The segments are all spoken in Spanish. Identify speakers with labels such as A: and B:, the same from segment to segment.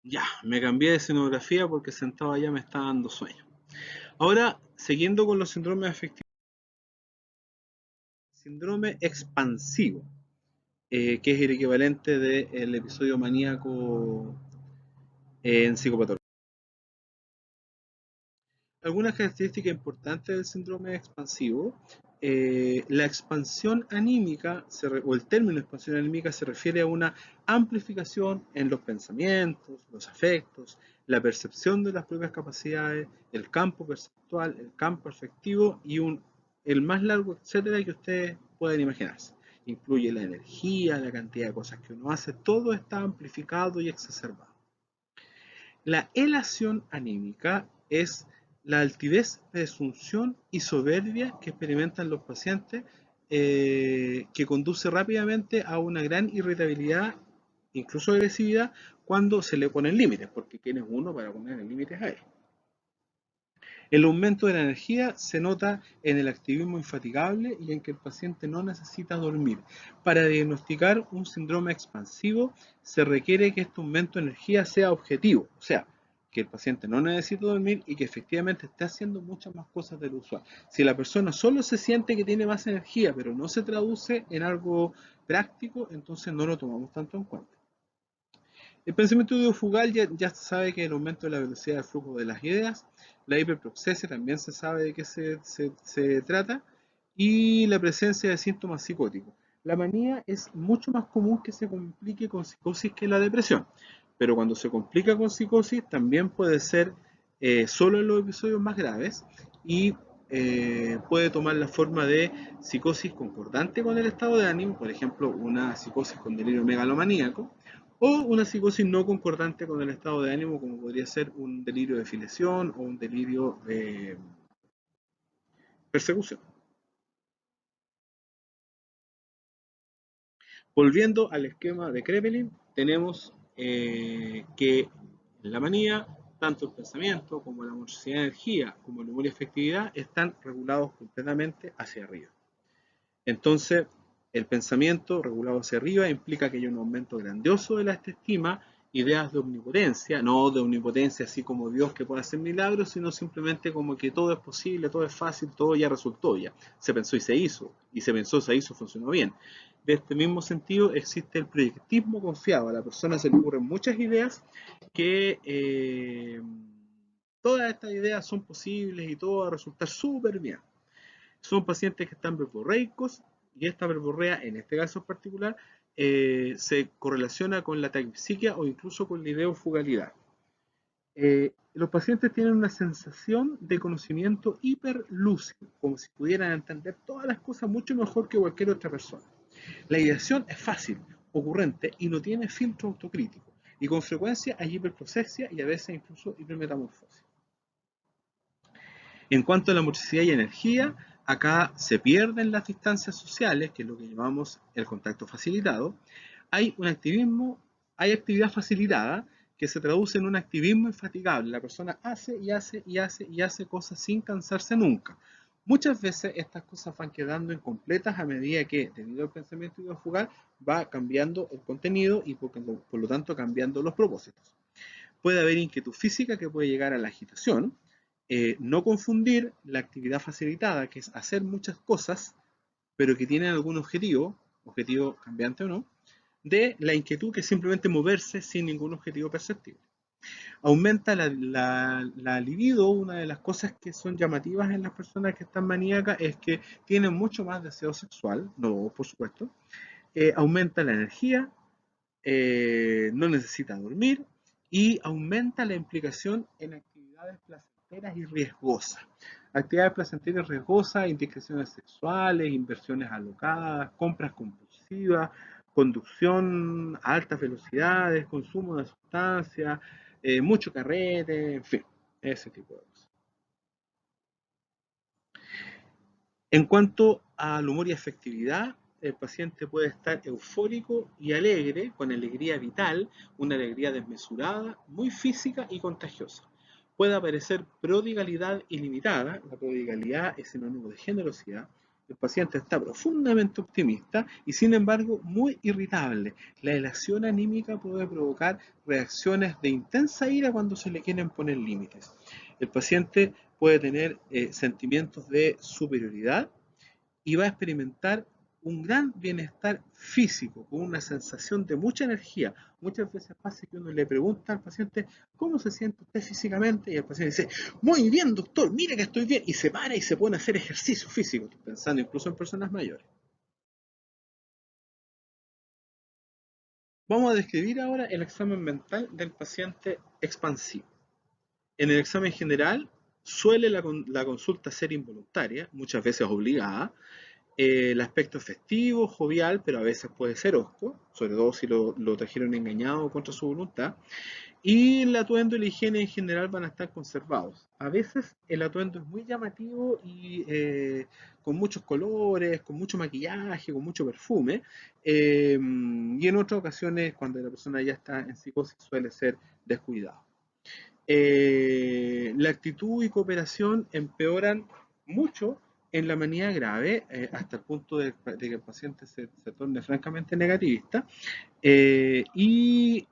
A: Ya, me cambié de escenografía porque sentado allá me está dando sueño. Ahora, siguiendo con los síndromes afectivos, síndrome expansivo, que es el equivalente del episodio maníaco en psicopatología. Algunas características importantes del síndrome expansivo. La expansión anímica, o el término expansión anímica, se refiere a una amplificación en los pensamientos, los afectos, la percepción de las propias capacidades, el campo perceptual, el campo afectivo y el más largo, etcétera, que ustedes pueden imaginarse. Incluye la energía, la cantidad de cosas que uno hace, todo está amplificado y exacerbado. La elación anímica es la altivez, presunción y soberbia que experimentan los pacientes, que conduce rápidamente a una gran irritabilidad, incluso agresividad, cuando se le ponen límites, porque ¿quién es uno para poner límites a él? El aumento de la energía se nota en el activismo infatigable y en que el paciente no necesita dormir. Para diagnosticar un síndrome expansivo se requiere que este aumento de energía sea objetivo, o sea, que el paciente no necesita dormir y que efectivamente esté haciendo muchas más cosas de lo usual. Si la persona solo se siente que tiene más energía, pero no se traduce en algo práctico, entonces no lo tomamos tanto en cuenta. El pensamiento ideofugal ya se sabe que el aumento de la velocidad de flujo de las ideas, la hiperproxesia también se sabe de qué se trata, y la presencia de síntomas psicóticos. La manía es mucho más común que se complique con psicosis que la depresión, pero cuando se complica con psicosis también puede ser solo en los episodios más graves y puede tomar la forma de psicosis concordante con el estado de ánimo, por ejemplo, una psicosis con delirio megalomaníaco, o una psicosis no concordante con el estado de ánimo, como podría ser un delirio de filiación o un delirio de persecución. Volviendo al esquema de Kraepelin, tenemos que en la manía, tanto el pensamiento como la motricidad de energía, como la memoria y efectividad están regulados completamente hacia arriba. Entonces, el pensamiento regulado hacia arriba implica que hay un aumento grandioso de la autoestima, ideas de omnipotencia, no de omnipotencia así como Dios que puede hacer milagros, sino simplemente como que todo es posible, todo es fácil, todo ya resultó ya. Se pensó y se hizo, y se pensó, se hizo, funcionó bien. De este mismo sentido existe el proyectismo confiado. A la persona se le ocurren muchas ideas que todas estas ideas son posibles y todo va a resultar súper bien. Son pacientes que están verborreicos y esta verborrea, en este caso en particular, se correlaciona con la taquipsiquia o incluso con la ideofugalidad. Los pacientes tienen una sensación de conocimiento hiperlúcido, como si pudieran entender todas las cosas mucho mejor que cualquier otra persona. La ideación es fácil, ocurrente y no tiene filtro autocrítico. Y con frecuencia hay hiperprocessia y a veces incluso hipermetamorfosis. En cuanto a la motricidad y energía, acá se pierden las distancias sociales, que es lo que llamamos el contacto facilitado. Hay un activismo, hay actividad facilitada que se traduce en un activismo infatigable. La persona hace y hace y hace y hace cosas sin cansarse nunca. Muchas veces estas cosas van quedando incompletas a medida que, debido al pensamiento ideofugal, va cambiando el contenido y por lo tanto cambiando los propósitos. Puede haber inquietud física que puede llegar a la agitación. No confundir la actividad facilitada, que es hacer muchas cosas, pero que tienen algún objetivo cambiante o no, de la inquietud, que es simplemente moverse sin ningún objetivo perceptible. Aumenta la libido. Una de las cosas que son llamativas en las personas que están maníacas es que tienen mucho más deseo sexual, no por supuesto. Aumenta la energía, no necesita dormir y aumenta la implicación en actividades placenteras y riesgosas. Actividades placenteras y riesgosas, indiscreciones sexuales, inversiones alocadas, compras compulsivas, conducción a altas velocidades, consumo de sustancias, mucho carrete, en fin, ese tipo de cosas. En cuanto al humor y afectividad, el paciente puede estar eufórico y alegre, con alegría vital, una alegría desmesurada, muy física y contagiosa. Puede aparecer prodigalidad ilimitada, la prodigalidad es sinónimo de generosidad, El paciente está profundamente optimista y sin embargo muy irritable. La elevación anímica puede provocar reacciones de intensa ira cuando se le quieren poner límites. El paciente puede tener sentimientos de superioridad y va a experimentar un gran bienestar físico, con una sensación de mucha energía. Muchas veces pasa que uno le pregunta al paciente, ¿cómo se siente usted físicamente? Y el paciente dice, muy bien, doctor, mire que estoy bien. Y se para y se pone a hacer ejercicio físico, pensando incluso en personas mayores. Vamos a describir ahora el examen mental del paciente expansivo. En el examen general suele la consulta ser involuntaria, muchas veces obligada. El aspecto es festivo, jovial, pero a veces puede ser hosco, sobre todo si lo trajeron engañado contra su voluntad. Y el atuendo y la higiene en general van a estar conservados. A veces el atuendo es muy llamativo y con muchos colores, con mucho maquillaje, con mucho perfume. Y en otras ocasiones, cuando la persona ya está en psicosis, suele ser descuidado. La actitud y cooperación empeoran mucho en la manía grave, hasta el punto de que el paciente se torne francamente negativista. Y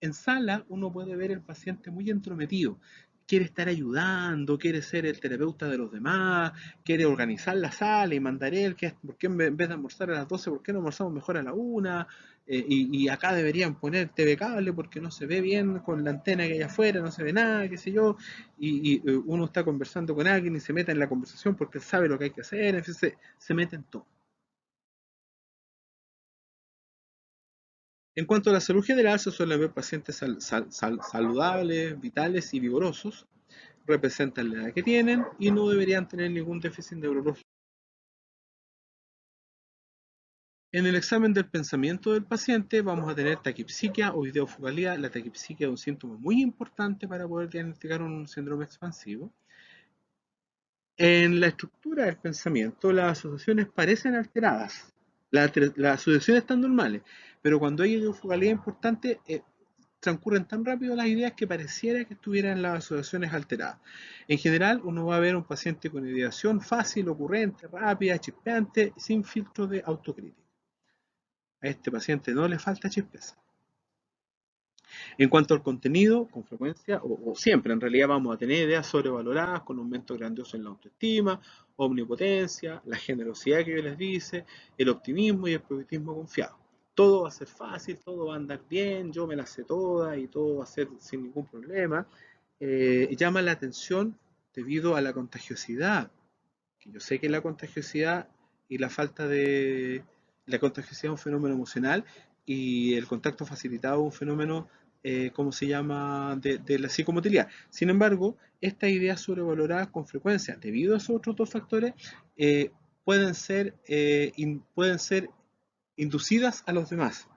A: en sala uno puede ver el paciente muy entrometido. Quiere estar ayudando, quiere ser el terapeuta de los demás, quiere organizar la sala y mandar él, ¿por qué en vez de almorzar a las 12, por qué no almorzamos mejor a la 1? Y acá deberían poner TV cable porque no se ve bien con la antena que hay afuera, no se ve nada, qué sé yo. Y uno está conversando con alguien y se mete en la conversación porque él sabe lo que hay que hacer, en fin, se mete en todo. En cuanto a la salud general, se suelen ver pacientes saludables, vitales y vigorosos, representan la edad que tienen y no deberían tener ningún déficit neurológico. En el examen del pensamiento del paciente vamos a tener taquipsiquia o ideofocalidad. La taquipsiquia es un síntoma muy importante para poder diagnosticar un síndrome expansivo. En la estructura del pensamiento, las asociaciones parecen alteradas. Las asociaciones están normales, pero cuando hay ideofocalidad importante, transcurren tan rápido las ideas que pareciera que estuvieran las asociaciones alteradas. En general, uno va a ver un paciente con ideación fácil, ocurrente, rápida, chispeante, sin filtro de autocrítica. A este paciente no le falta chispeza. En cuanto al contenido, con frecuencia, o siempre en realidad vamos a tener ideas sobrevaloradas con un aumento grandioso en la autoestima, omnipotencia, la generosidad que yo les dice, el optimismo y el positivismo confiado. Todo va a ser fácil, todo va a andar bien, yo me la sé toda y todo va a ser sin ningún problema. Llama la atención debido a la contagiosidad, que yo sé que la contagiosidad y la falta de... La contagiosidad es un fenómeno emocional y el contacto facilitado es un fenómeno, ¿cómo se llama?, de la psicomotilidad. Sin embargo, estas ideas sobrevaloradas con frecuencia, debido a esos otros dos factores, eh, pueden ser inducidas a los demás.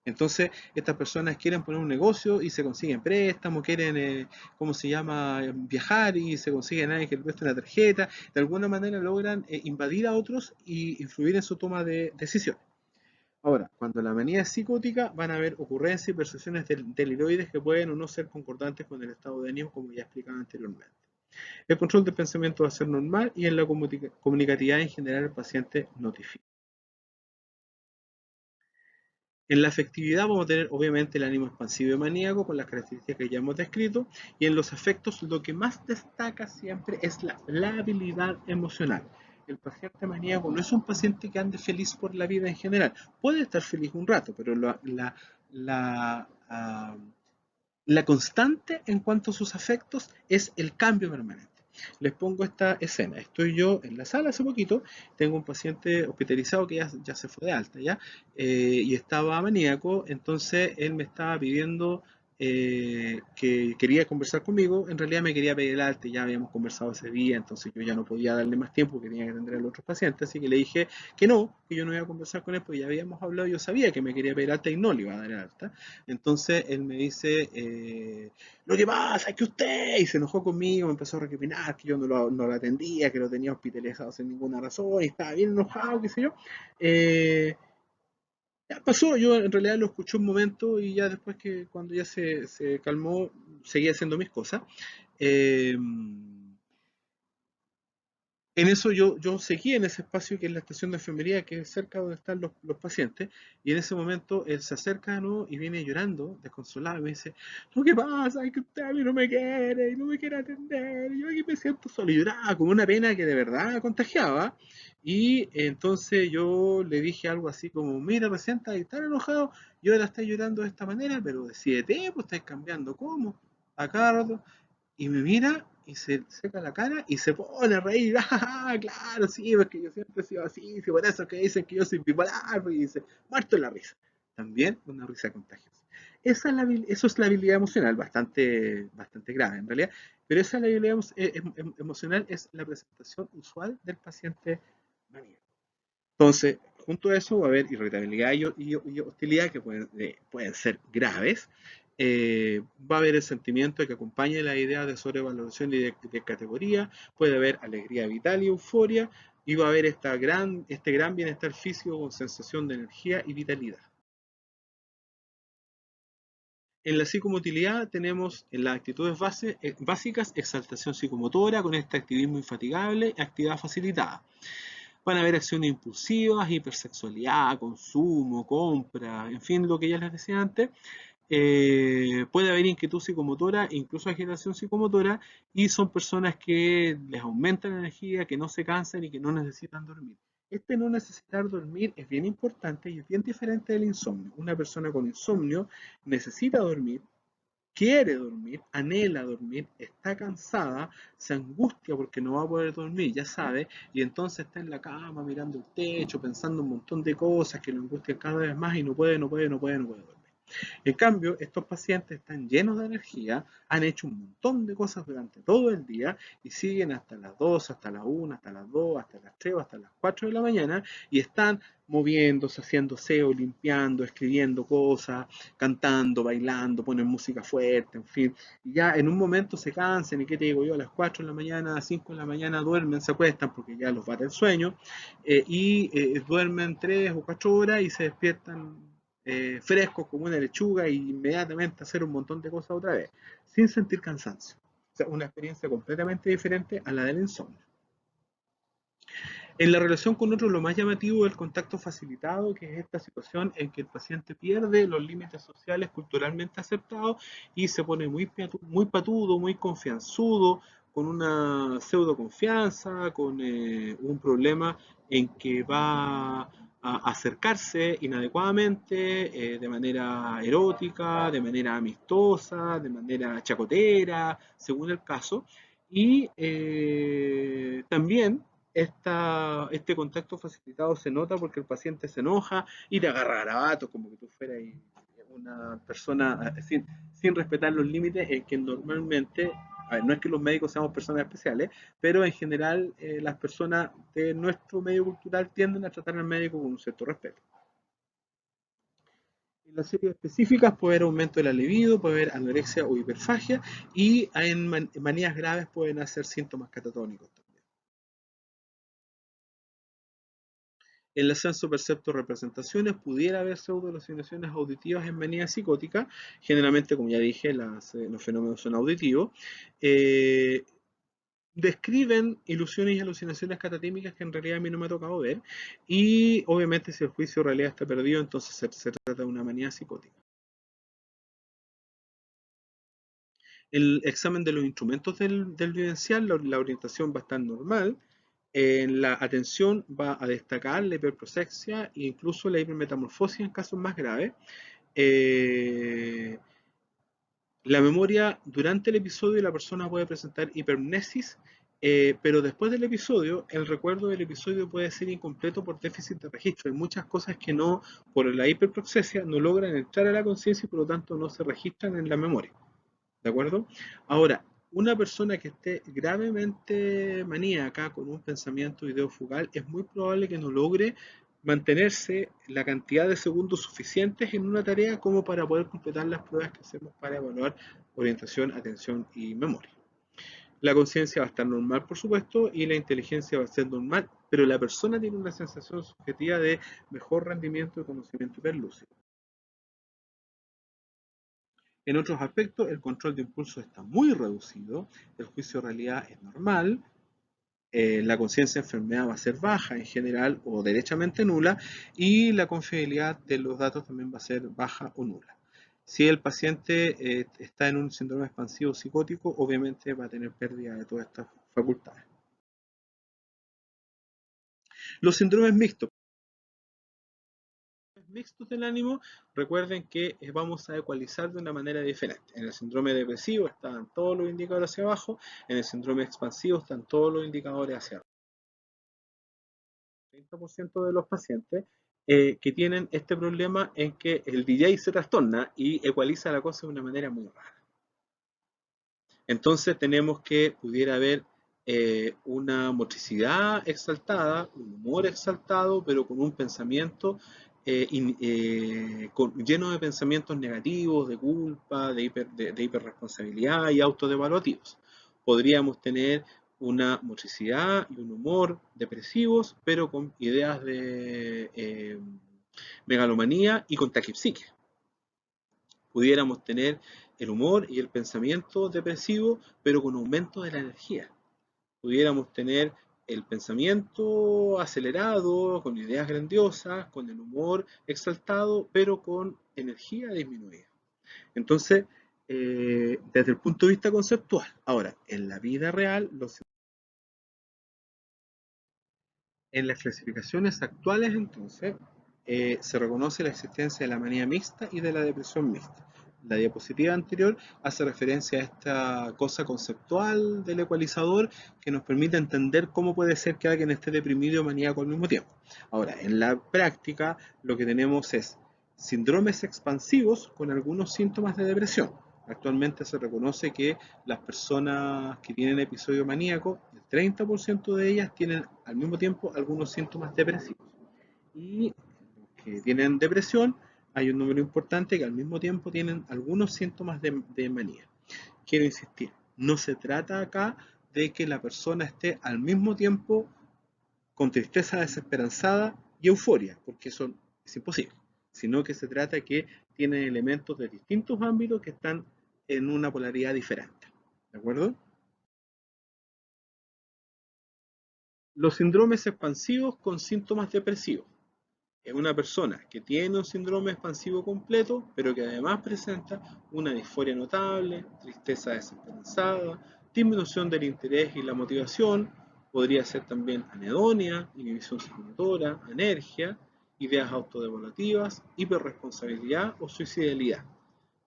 A: Entonces, estas personas quieren poner un negocio y se consiguen préstamos, quieren, ¿cómo se llama?, viajar y se consiguen a alguien que les preste una tarjeta. De alguna manera logran invadir a otros y influir en su toma de decisiones. Ahora, cuando la manía es psicótica, van a haber ocurrencias y percepciones deliroides que pueden o no ser concordantes con el estado de ánimo, como ya explicaba anteriormente. El control del pensamiento va a ser normal y en la comunicatividad en general el paciente notifica. En la afectividad vamos a tener obviamente el ánimo expansivo y maníaco con las características que ya hemos descrito, y en los afectos lo que más destaca siempre es la habilidad emocional. El paciente maníaco no es un paciente que ande feliz por la vida en general. Puede estar feliz un rato, pero la constante en cuanto a sus afectos es el cambio permanente. Les pongo esta escena. Estoy yo en la sala hace poquito, tengo un paciente hospitalizado que ya se fue de alta, ¿ya? Y estaba maníaco, entonces él me estaba pidiendo que quería conversar conmigo. En realidad me quería pedir el alta, ya habíamos conversado ese día, entonces yo ya no podía darle más tiempo porque tenía que atender a los otros pacientes, así que le dije que no, que yo no iba a conversar con él porque ya habíamos hablado, yo sabía que me quería pedir alta y no le iba a dar el alta. Entonces él me dice, lo que pasa es que usted, y se enojó conmigo, me empezó a recriminar que yo no lo atendía, que lo tenía hospitalizado sin ninguna razón, y estaba bien enojado, qué sé yo. Eh, ya pasó, yo en realidad lo escuché un momento y ya después que cuando ya se calmó, seguía haciendo mis cosas. Eh, En eso yo seguí en ese espacio que es la estación de enfermería, que es cerca donde están los pacientes, y en ese momento él se acerca, ¿no? Y viene llorando, desconsolado, y me dice, lo que pasa es que usted a mí no me quiere, y no me quiere atender, y yo aquí me siento solo, y lloraba con una pena que de verdad contagiaba, y entonces yo le dije algo así como, mira, recién estás tan enojado, y ahora estás llorando de esta manera, pero decídete, pues estás cambiando, ¿cómo? A cada rato, y me mira y se seca la cara y se pone a reír. ¡Ah, claro, sí, porque yo siempre he sido así, sí, por eso que dicen que yo soy bipolar, pues", y dice, muerto en la risa. También una risa contagiosa. Eso es la habilidad emocional, bastante grave en realidad, pero esa es la habilidad emocional, es la presentación usual del paciente maníaco. Entonces, junto a eso va a haber irritabilidad y hostilidad que pueden ser graves. Va a haber el sentimiento que acompaña la idea de sobrevaloración y de categoría. Puede haber alegría vital y euforia. Y va a haber este gran bienestar físico con sensación de energía y vitalidad. En la psicomotilidad tenemos en las actitudes básicas exaltación psicomotora con este activismo infatigable y actividad facilitada. Van a haber acciones impulsivas, hipersexualidad, consumo, compra, en fin, lo que ya les decía antes. Puede haber inquietud psicomotora, incluso agitación psicomotora, y son personas que les aumenta la energía, que no se cansan y que no necesitan dormir. Este no necesitar dormir es bien importante y es bien diferente del insomnio. Una persona con insomnio necesita dormir, quiere dormir, anhela dormir, está cansada, se angustia porque no va a poder dormir, ya sabe, y entonces está en la cama mirando el techo, pensando un montón de cosas que lo angustian cada vez más y no puede dormir. En cambio, estos pacientes están llenos de energía, han hecho un montón de cosas durante todo el día y siguen hasta las 2, hasta las 1, hasta las 2, hasta las 3, hasta las 4 de la mañana y están moviéndose, haciendo SEO, limpiando, escribiendo cosas, cantando, bailando, ponen música fuerte, en fin. Y ya en un momento se cansan y qué te digo yo, a las 4 de la mañana, a las 5 de la mañana duermen, se acuestan porque ya los bate el sueño duermen 3 o 4 horas y se despiertan frescos como una lechuga y inmediatamente hacer un montón de cosas otra vez, sin sentir cansancio. O sea, una experiencia completamente diferente a la del insomnio. En la relación con otros, lo más llamativo es el contacto facilitado, que es esta situación en que el paciente pierde los límites sociales culturalmente aceptados y se pone muy patudo, muy confianzudo, con una pseudo confianza, con un problema en que va a acercarse inadecuadamente, de manera erótica, de manera amistosa, de manera chacotera, según el caso. Y también este contacto facilitado se nota porque el paciente se enoja y te agarra garabatos como que tú fueras una persona sin respetar los límites, en que normalmente, a ver, no es que los médicos seamos personas especiales, pero en general las personas de nuestro medio cultural tienden a tratar al médico con un cierto respeto. En las series específicas puede haber aumento de la libido, puede haber anorexia o hiperfagia y en manías graves pueden hacer síntomas catatónicos también. En el censo percepto representaciones pudiera haber pseudo-alucinaciones auditivas en manía psicótica. Generalmente, como ya dije, los fenómenos son auditivos. Eh, Describen ilusiones y alucinaciones catatímicas que en realidad a mí no me ha tocado ver. Y obviamente, si el juicio de realidad está perdido, entonces se trata de una manía psicótica. El examen de los instrumentos del vivencial, la orientación va a estar normal. En la atención va a destacar la hiperprosexia e incluso la hipermetamorfosis en casos más graves. Eh, la memoria durante el episodio la persona puede presentar hipermnesis, pero después del episodio, el recuerdo del episodio puede ser incompleto por déficit de registro. Hay muchas cosas que no, por la hiperproxesia, no logran entrar a la conciencia y por lo tanto no se registran en la memoria. ¿De acuerdo? Ahora, una persona que esté gravemente maníaca con un pensamiento ideofugal es muy probable que no logre mantenerse la cantidad de segundos suficientes en una tarea como para poder completar las pruebas que hacemos para evaluar orientación, atención y memoria. La conciencia va a estar normal, por supuesto, y la inteligencia va a ser normal, pero la persona tiene una sensación subjetiva de mejor rendimiento de conocimiento hiperlúcido. En otros aspectos, el control de impulso está muy reducido, el juicio de realidad es normal, la conciencia de enfermedad va a ser baja en general o derechamente nula, y la confiabilidad de los datos también va a ser baja o nula. Si el paciente está en un síndrome expansivo psicótico, obviamente va a tener pérdida de todas estas facultades. Los síndromes mixtos del ánimo, recuerden que vamos a ecualizar de una manera diferente. En el síndrome depresivo están todos los indicadores hacia abajo, en el síndrome expansivo están todos los indicadores hacia arriba. 30% de los pacientes que tienen este problema en que el DJ se trastorna y ecualiza la cosa de una manera muy rara. Entonces tenemos que pudiera haber una motricidad exaltada, un humor exaltado, pero con un pensamiento lleno de pensamientos negativos, de culpa, de hiperresponsabilidad y autodevaluativos. Podríamos tener una motricidad y un humor depresivos, pero con ideas de megalomanía y con taquipsiquia. Pudiéramos tener el humor y el pensamiento depresivo, pero con aumento de la energía. Pudiéramos tener el pensamiento acelerado, con ideas grandiosas, con el humor exaltado, pero con energía disminuida. Entonces, desde el punto de vista conceptual. Ahora, en la vida real, en las clasificaciones actuales, entonces, se reconoce la existencia de la manía mixta y de la depresión mixta. La diapositiva anterior hace referencia a esta cosa conceptual del ecualizador que nos permite entender cómo puede ser que alguien esté deprimido o maníaco al mismo tiempo. Ahora, en la práctica, lo que tenemos es síndromes expansivos con algunos síntomas de depresión. Actualmente se reconoce que las personas que tienen episodio maníaco, el 30% de ellas tienen al mismo tiempo algunos síntomas depresivos. Y los que tienen depresión, hay un número importante que al mismo tiempo tienen algunos síntomas de manía. Quiero insistir, no se trata acá de que la persona esté al mismo tiempo con tristeza desesperanzada y euforia, porque eso es imposible, sino que se trata de que tienen elementos de distintos ámbitos que están en una polaridad diferente. ¿De acuerdo? Los síndromes expansivos con síntomas depresivos. Es una persona que tiene un síndrome expansivo completo, pero que además presenta una disforia notable, tristeza desesperanzada, disminución del interés y la motivación, podría ser también anedonia, inhibición psicomotora, anergia, ideas autodevaluativas, hiperresponsabilidad o suicidalidad.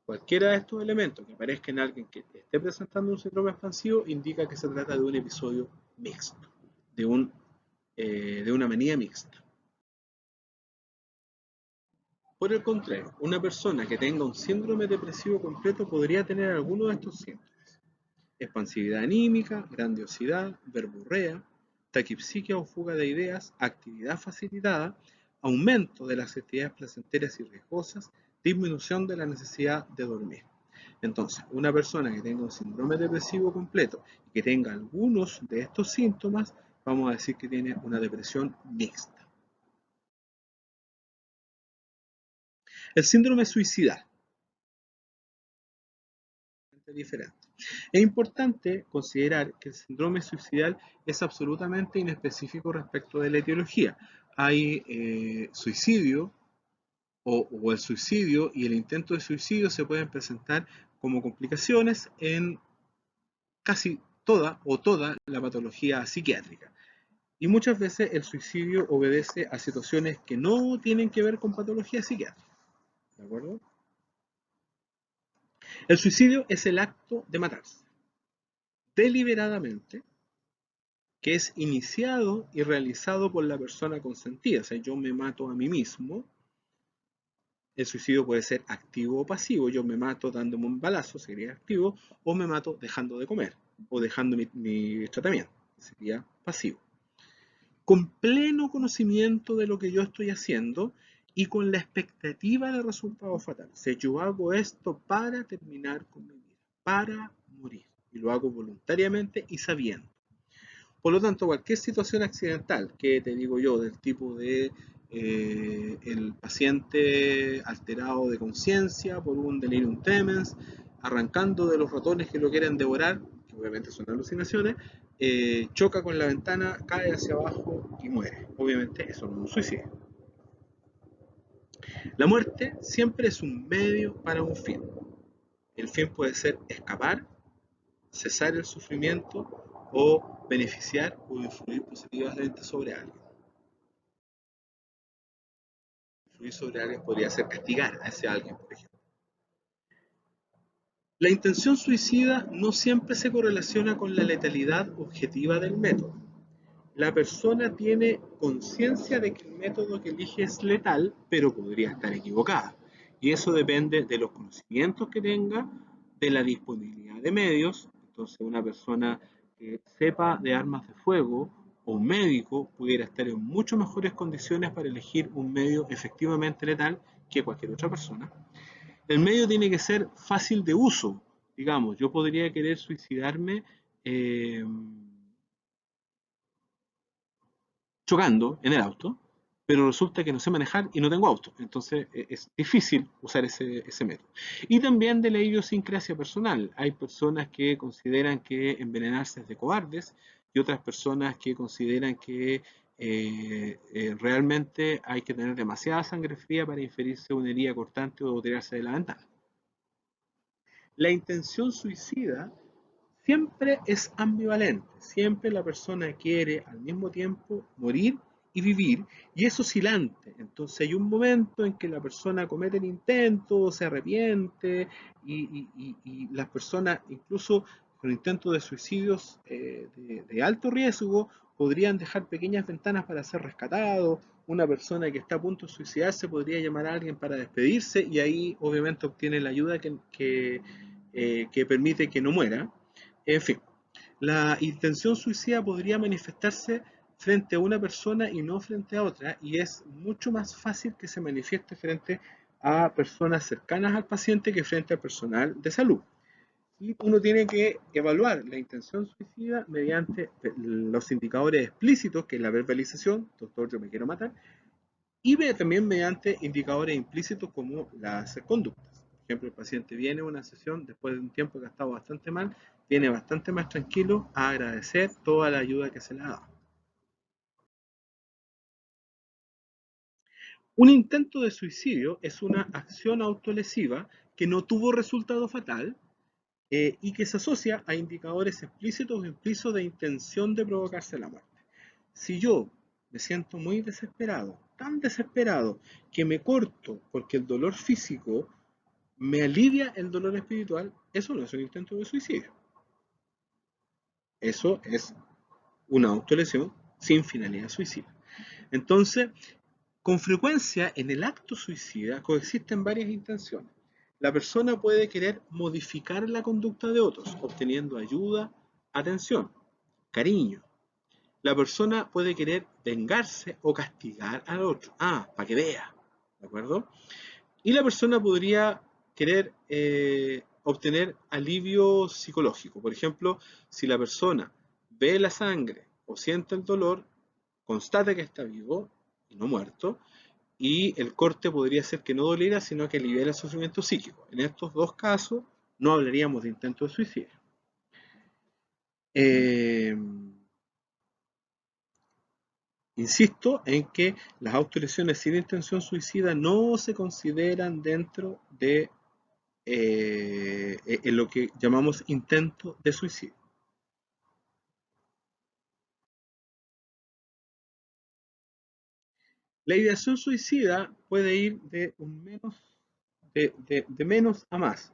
A: Cualquiera de estos elementos que aparezca en alguien que esté presentando un síndrome expansivo indica que se trata de un episodio mixto, de una manía mixta. Por el contrario, una persona que tenga un síndrome depresivo completo podría tener alguno de estos síntomas: expansividad anímica, grandiosidad, verborrea, taquipsiquia o fuga de ideas, actividad facilitada, aumento de las actividades placenteras y riesgosas, disminución de la necesidad de dormir. Entonces, una persona que tenga un síndrome depresivo completo y que tenga algunos de estos síntomas, vamos a decir que tiene una depresión mixta. El síndrome suicidal es diferente. Es importante considerar que el síndrome suicidal es absolutamente inespecífico respecto de la etiología. Hay suicidio o el suicidio y el intento de suicidio se pueden presentar como complicaciones en casi toda la patología psiquiátrica. Y muchas veces el suicidio obedece a situaciones que no tienen que ver con patología psiquiátrica. ¿De acuerdo? El suicidio es el acto de matarse deliberadamente, que es iniciado y realizado por la persona consentida. O sea, yo me mato a mí mismo. El suicidio puede ser activo o pasivo. Yo me mato dándome un balazo, sería activo, o me mato dejando de comer o dejando mi tratamiento, sería pasivo. Con pleno conocimiento de lo que yo estoy haciendo y con la expectativa de resultados fatales. O sea, yo hago esto para terminar con mi vida, para morir. Y lo hago voluntariamente y sabiendo. Por lo tanto, cualquier situación accidental, que te digo yo, del tipo de el paciente alterado de conciencia por un delirium tremens, arrancando de los ratones que lo quieren devorar, que obviamente son alucinaciones, choca con la ventana, cae hacia abajo y muere. Obviamente eso no es un suicidio. La muerte siempre es un medio para un fin. El fin puede ser escapar, cesar el sufrimiento o beneficiar o influir positivamente sobre alguien. Influir sobre alguien podría ser castigar a ese alguien, por ejemplo. La intención suicida no siempre se correlaciona con la letalidad objetiva del método. La persona tiene conciencia de que el método que elige es letal, pero podría estar equivocada. Y eso depende de los conocimientos que tenga, de la disponibilidad de medios. Entonces, una persona que sepa de armas de fuego o un médico pudiera estar en mucho mejores condiciones para elegir un medio efectivamente letal que cualquier otra persona. El medio tiene que ser fácil de uso. Digamos, yo podría querer suicidarme eh, chocando en el auto, pero resulta que no sé manejar y no tengo auto. Entonces es difícil usar ese método. Y también de la idiosincrasia personal. Hay personas que consideran que envenenarse es de cobardes y otras personas que consideran que realmente hay que tener demasiada sangre fría para inferirse una herida cortante o tirarse de la ventana. La intención suicida siempre es ambivalente, siempre la persona quiere al mismo tiempo morir y vivir, y es oscilante. Entonces hay un momento en que la persona comete el intento, se arrepiente, y las personas, incluso con intentos de suicidios de alto riesgo, podrían dejar pequeñas ventanas para ser rescatados. Una persona que está a punto de suicidarse podría llamar a alguien para despedirse y ahí obviamente obtiene la ayuda que permite que no muera. En fin, la intención suicida podría manifestarse frente a una persona y no frente a otra, y es mucho más fácil que se manifieste frente a personas cercanas al paciente que frente al personal de salud. Y uno tiene que evaluar la intención suicida mediante los indicadores explícitos, que es la verbalización, doctor, yo me quiero matar, y también mediante indicadores implícitos como las conductas. Por ejemplo, el paciente viene a una sesión después de un tiempo que ha estado bastante mal, viene bastante más tranquilo a agradecer toda la ayuda que se le ha dado. Un intento de suicidio es una acción autolesiva que no tuvo resultado fatal y que se asocia a indicadores explícitos o implícitos de intención de provocarse la muerte. Si yo me siento muy desesperado, tan desesperado, que me corto porque el dolor físico me alivia el dolor espiritual, eso no es un intento de suicidio. Eso es una autolesión sin finalidad suicida. Entonces, con frecuencia en el acto suicida coexisten varias intenciones. La persona puede querer modificar la conducta de otros, obteniendo ayuda, atención, cariño. La persona puede querer vengarse o castigar al otro. Para que vea. ¿De acuerdo? Y la persona podría querer obtener alivio psicológico. Por ejemplo, si la persona ve la sangre o siente el dolor, constata que está vivo y no muerto, y el corte podría ser que no doliera, sino que aliviara el sufrimiento psíquico. En estos dos casos no hablaríamos de intento de suicidio. Eh, Insisto en que las autolesiones sin intención suicida no se consideran dentro de en lo que llamamos intento de suicidio. La ideación suicida puede ir de menos a más.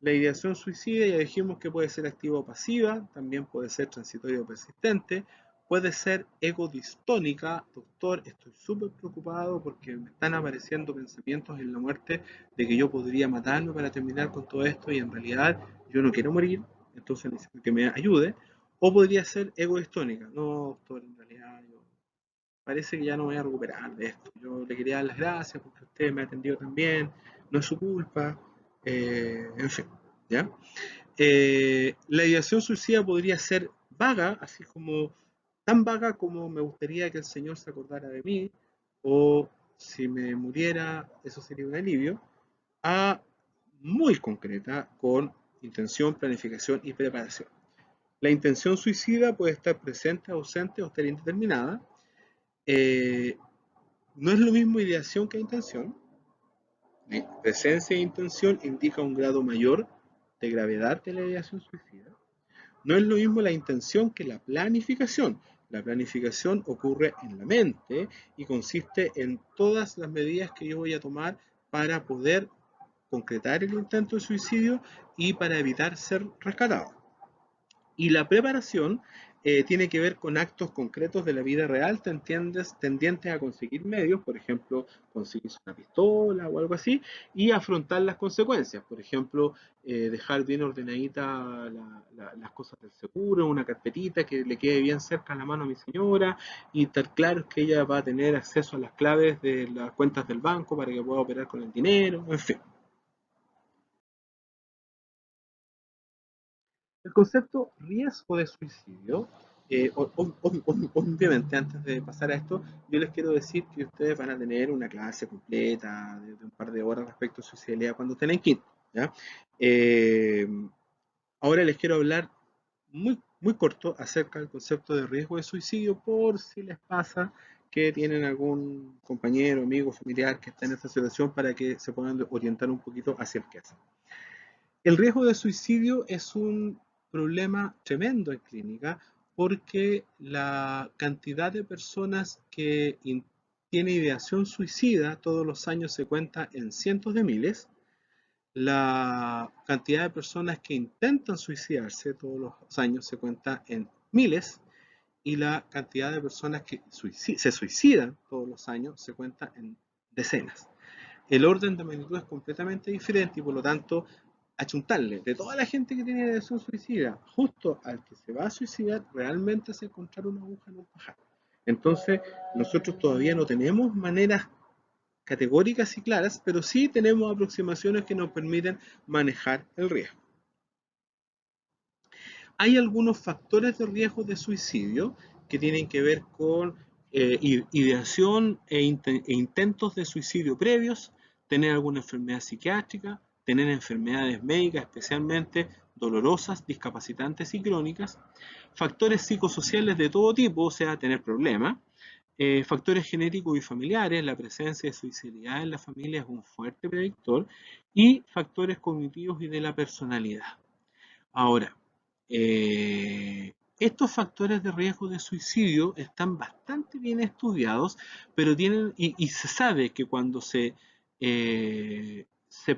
A: La ideación suicida ya dijimos que puede ser activa o pasiva, también puede ser transitoria o persistente, puede ser egodistónica. Doctor, estoy súper preocupado porque me están apareciendo pensamientos en la muerte de que yo podría matarme para terminar con todo esto y en realidad yo no quiero morir, entonces necesito que me ayude. O podría ser egoistónica. No, doctor, en realidad yo parece que ya no voy a recuperar de esto. Yo le quería dar las gracias porque usted me ha atendido tan bien, no es su culpa, en fin, ¿ya? La ideación suicida podría ser vaga, así como tan vaga como me gustaría que el Señor se acordara de mí, o si me muriera, eso sería un alivio, a muy concreta con intención, planificación y preparación. La intención suicida puede estar presente, ausente o estar indeterminada. Eh, no es lo mismo ideación que intención. Presencia e intención indica un grado mayor de gravedad de la ideación suicida. No es lo mismo la intención que la planificación. La planificación ocurre en la mente y consiste en todas las medidas que yo voy a tomar para poder concretar el intento de suicidio y para evitar ser rescatado. Y la preparación tiene que ver con actos concretos de la vida real tendientes a conseguir medios, por ejemplo, conseguirse una pistola o algo así, y afrontar las consecuencias. Por ejemplo, dejar bien ordenadita las cosas del seguro, una carpetita que le quede bien cerca a la mano a mi señora, y estar claro que ella va a tener acceso a las claves de las cuentas del banco para que pueda operar con el dinero, en fin. El concepto riesgo de suicidio, obviamente antes de pasar a esto, yo les quiero decir que ustedes van a tener una clase completa de un par de horas respecto a suicidalidad cuando estén en quinto, ¿ya? Eh, ahora les quiero hablar muy corto acerca del concepto de riesgo de suicidio por si les pasa que tienen algún compañero, amigo, familiar que está en esta situación para que se puedan orientar un poquito hacia el que hace. El riesgo de suicidio es un problema tremendo en clínica porque la cantidad de personas que tiene ideación suicida todos los años se cuenta en cientos de miles. La cantidad de personas que intentan suicidarse todos los años se cuenta en miles y la cantidad de personas que se suicidan todos los años se cuenta en decenas. El orden de magnitud es completamente diferente y por lo tanto achuntarle de toda la gente que tiene ideación suicida, justo al que se va a suicidar, realmente es encontrar una aguja en un pajar. Entonces, nosotros todavía no tenemos maneras categóricas y claras, pero sí tenemos aproximaciones que nos permiten manejar el riesgo. Hay algunos factores de riesgo de suicidio que tienen que ver con ideación e intentos de suicidio previos, tener alguna enfermedad psiquiátrica, tener enfermedades médicas especialmente dolorosas, discapacitantes y crónicas, factores psicosociales de todo tipo, o sea, tener problemas, factores genéticos y familiares, la presencia de suicidalidad en la familia es un fuerte predictor, y factores cognitivos y de la personalidad. Ahora, estos factores de riesgo de suicidio están bastante bien estudiados, pero y se sabe que cuando se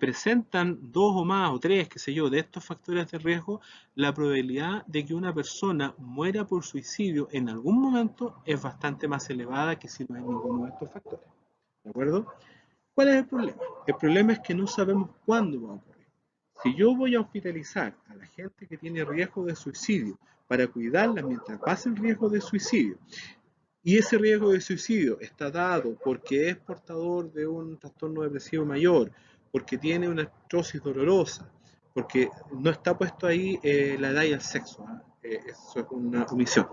A: presentan dos o más o tres, qué sé yo, de estos factores de riesgo, la probabilidad de que una persona muera por suicidio en algún momento es bastante más elevada que si no hay ninguno de estos factores. ¿De acuerdo? ¿Cuál es el problema? El problema es que no sabemos cuándo va a ocurrir. Si yo voy a hospitalizar a la gente que tiene riesgo de suicidio para cuidarla mientras pasa el riesgo de suicidio, y ese riesgo de suicidio está dado porque es portador de un trastorno depresivo mayor, porque tiene una artrosis dolorosa, porque no está puesto ahí la edad y el sexo, eso es una omisión.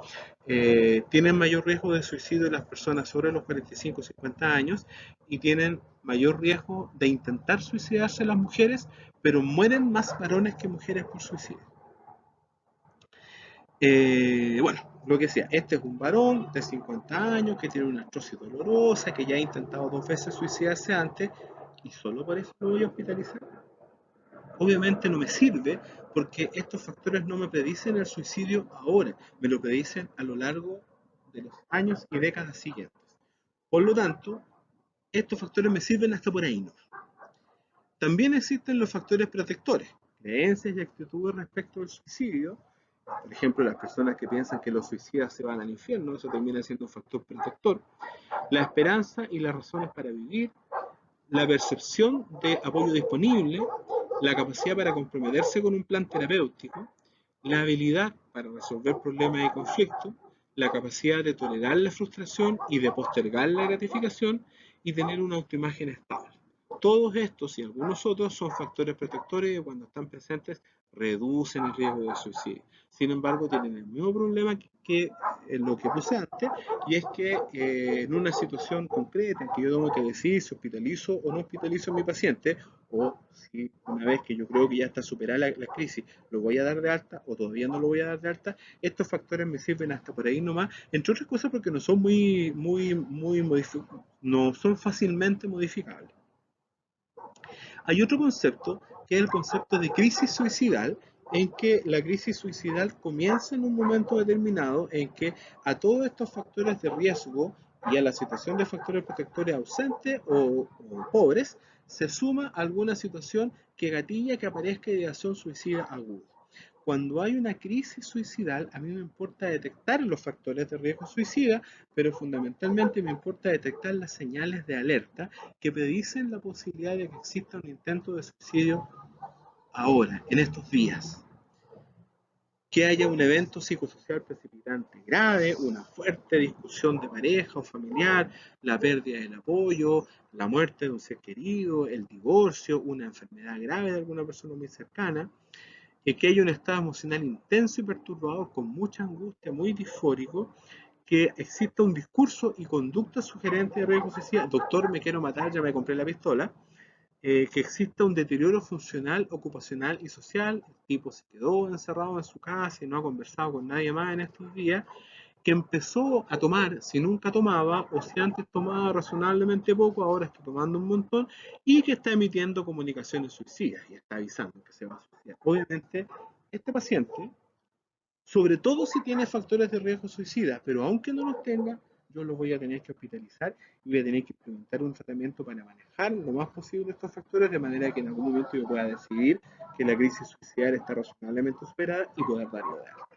A: Tienen mayor riesgo de suicidio las personas sobre los 45 o 50 años y tienen mayor riesgo de intentar suicidarse las mujeres, pero mueren más varones que mujeres por suicidio. Bueno, lo que sea, este es un varón de 50 años que tiene una artrosis dolorosa, que ya ha intentado 2 veces suicidarse antes y solo por eso lo voy a hospitalizar. Obviamente no me sirve porque estos factores no me predicen el suicidio ahora, me lo predicen a lo largo de los años y décadas siguientes. Por lo tanto, estos factores me sirven hasta por ahí, ¿no? También existen los factores protectores, creencias y actitudes respecto al suicidio. Por ejemplo, las personas que piensan que los suicidas se van al infierno, eso termina siendo un factor protector. La esperanza y las razones para vivir, la percepción de apoyo disponible, la capacidad para comprometerse con un plan terapéutico, la habilidad para resolver problemas y conflictos, la capacidad de tolerar la frustración y de postergar la gratificación y tener una autoimagen estable. Todos estos y algunos otros son factores protectores que cuando están presentes reducen el riesgo de suicidio. Sin embargo, tienen el mismo problema que lo que puse antes, y es que en una situación concreta en que yo tengo que decidir si hospitalizo o no hospitalizo a mi paciente, o si una vez que yo creo que ya está superada la crisis, lo voy a dar de alta o todavía no lo voy a dar de alta, estos factores me sirven hasta por ahí nomás, entre otras cosas porque no son no son fácilmente modificables. Hay otro concepto que es el concepto de crisis suicidal, en que la crisis suicidal comienza en un momento determinado en que a todos estos factores de riesgo y a la situación de factores protectores ausentes o pobres, se suma alguna situación que gatilla que aparezca ideación suicida aguda. Cuando hay una crisis suicidal, a mí me importa detectar los factores de riesgo suicida, pero fundamentalmente me importa detectar las señales de alerta que predicen la posibilidad de que exista un intento de suicidio ahora, en estos días. Que haya un evento psicosocial precipitante grave, una fuerte discusión de pareja o familiar, la pérdida del apoyo, la muerte de un ser querido, el divorcio, una enfermedad grave de alguna persona muy cercana, que haya un estado emocional intenso y perturbador con mucha angustia, muy disfórico, que exista un discurso y conducta sugerente de riesgo suicida, doctor, me quiero matar, ya me compré la pistola, que exista un deterioro funcional, ocupacional y social, el tipo se quedó encerrado en su casa y no ha conversado con nadie más en estos días, que empezó a tomar, si nunca tomaba, o si antes tomaba razonablemente poco, ahora está tomando un montón, y que está emitiendo comunicaciones suicidas y está avisando que se va a suicidar. Obviamente, este paciente, sobre todo si tiene factores de riesgo suicida, pero aunque no los tenga, yo los voy a tener que hospitalizar y voy a tener que implementar un tratamiento para manejar lo más posible estos factores, de manera que en algún momento yo pueda decidir que la crisis suicida está razonablemente superada y poder darlo de alta.